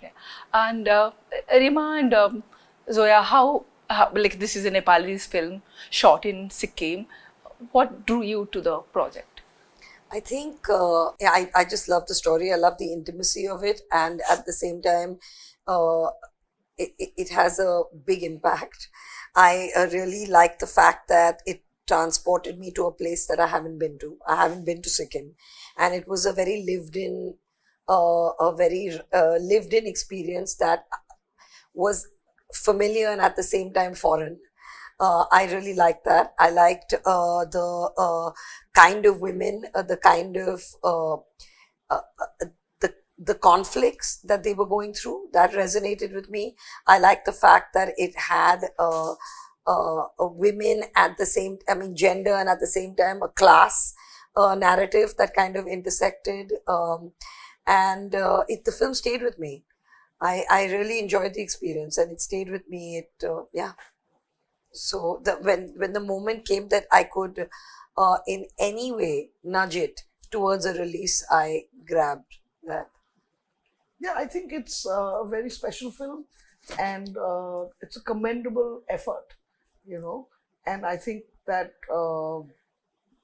Okay. And Reema and Zoya, how like this is a Nepalese film shot in Sikkim. What drew you to the project? I think yeah, I just love the story. I love the intimacy of it, and at the same time, uh, it has a big impact. I really like the fact that it transported me to a place that I haven't been to. I haven't been to Sikkim, and it was a very lived in experience that was familiar and at the same time foreign. I really liked that. I liked the kind of women, the kind of the conflicts that they were going through. That resonated with me. I liked the fact that it had women at the same, I mean, gender and at the same time a class narrative that kind of intersected. And the film stayed with me. I really enjoyed the experience and it stayed with me. Yeah. So when the moment came that I could in any way nudge it towards a release, I grabbed that. Yeah, I think it's a very special film, and it's a commendable effort, you know. And I think that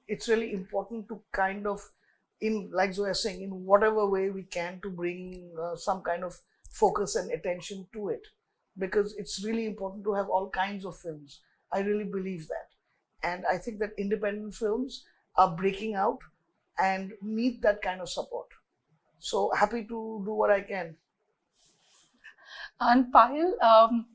it's really important to kind of, in like Zoya saying, in whatever way we can to bring some kind of focus and attention to it, because it's really important to have all kinds of films. I really believe that, and I think that independent films are breaking out and need that kind of support. So happy to do what I can. And Payal,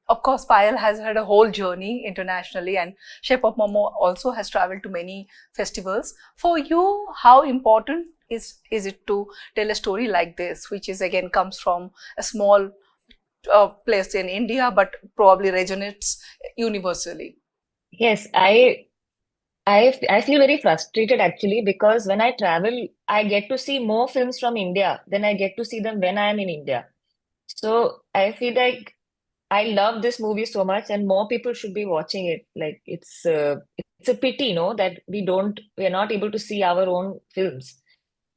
of course, Payal has had a whole journey internationally, and Shape of Momo also has traveled to many festivals. For you, how important is it to tell a story like this, which is again comes from a small place in India, but probably resonates universally? Yes, I feel very frustrated actually because when I travel, I get to see more films from India than I get to see them when I am in India. So I feel like I love this movie so much, and more people should be watching it. Like it's a pity, that we are not able to see our own films,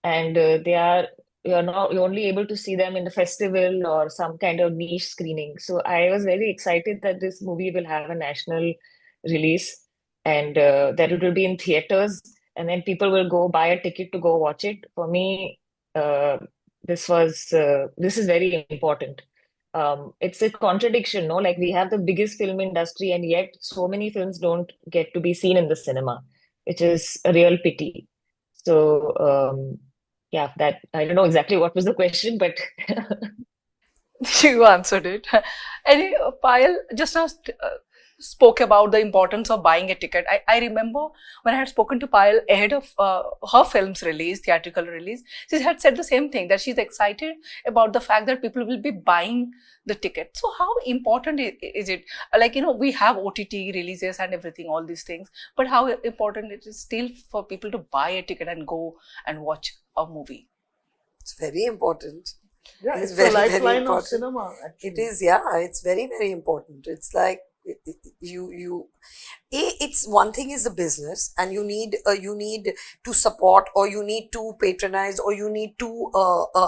and you're only able to see them in the festival or some kind of niche screening. So I was very excited that this movie will have a national release and that it will be in theaters, and then people will go buy a ticket to go watch it. For me, uh, this is very important. It's a contradiction, no? Like we have the biggest film industry, and yet so many films don't get to be seen in the cinema, which is a real pity. So, yeah, that I don't know exactly what was the question, but You answered it. And Payal just now spoke about the importance of buying a ticket. I remember when I had spoken to Payal ahead of her film's release, theatrical release, she had said the same thing, that she's excited about the fact that people will be buying the ticket. So how important is it? Like, we have OTT releases and everything, all these things, but how important it is still for people to buy a ticket and go and watch a movie? It's very important. Yeah, It's it's the very, very lifeline of important. cinema, It actually. is, yeah, it's very, very important. It's like it's one thing is the business, and you need to support, or you need to patronize, or you need to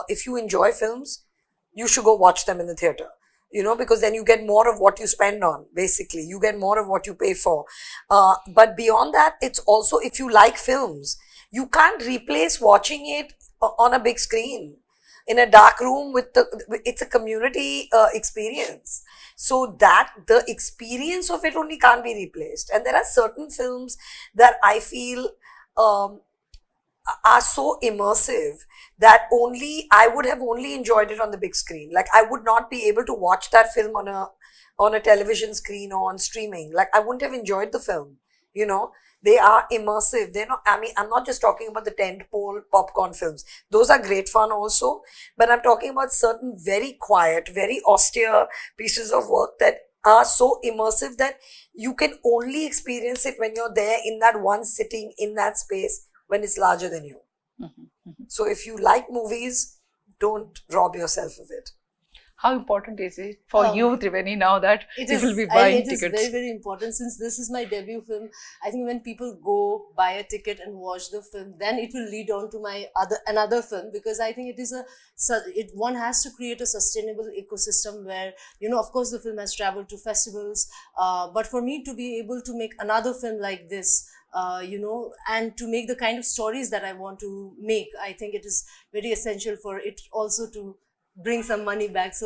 if you enjoy films, you should go watch them in the theater. Because then you get more of what you spend on. Basically, you get more of what you pay for. But beyond that, it's also if you like films, you can't replace watching it on a big screen in a dark room it's a community experience, so that the experience of it only can't be replaced. And there are certain films that I feel um, are so immersive that only I would have only enjoyed it on the big screen. Like I would not be able to watch that film on a television screen or on streaming. Like I wouldn't have enjoyed the film. You know, they are immersive. They're not. I mean, I'm not just talking about the tentpole popcorn films. Those are great fun also, but I'm talking about certain very quiet, very austere pieces of work that are so immersive that you can only experience it when you're there in that one sitting in that space when it's larger than you. Mhm, mhm. So if you like movies, don't rob yourself of it. How important is it for Um, you, Tribeny, now that It you is, will be and buying it is tickets? very, very important since this is my debut film. I think when people go buy a ticket and watch the film, then it will lead on to my another film, because I think it is one has to create a sustainable ecosystem where, of course the film has traveled to festivals, but for me to be able to make another film like this, and to make the kind of stories that I want to make, I think it is very essential for it also to bring some money back. So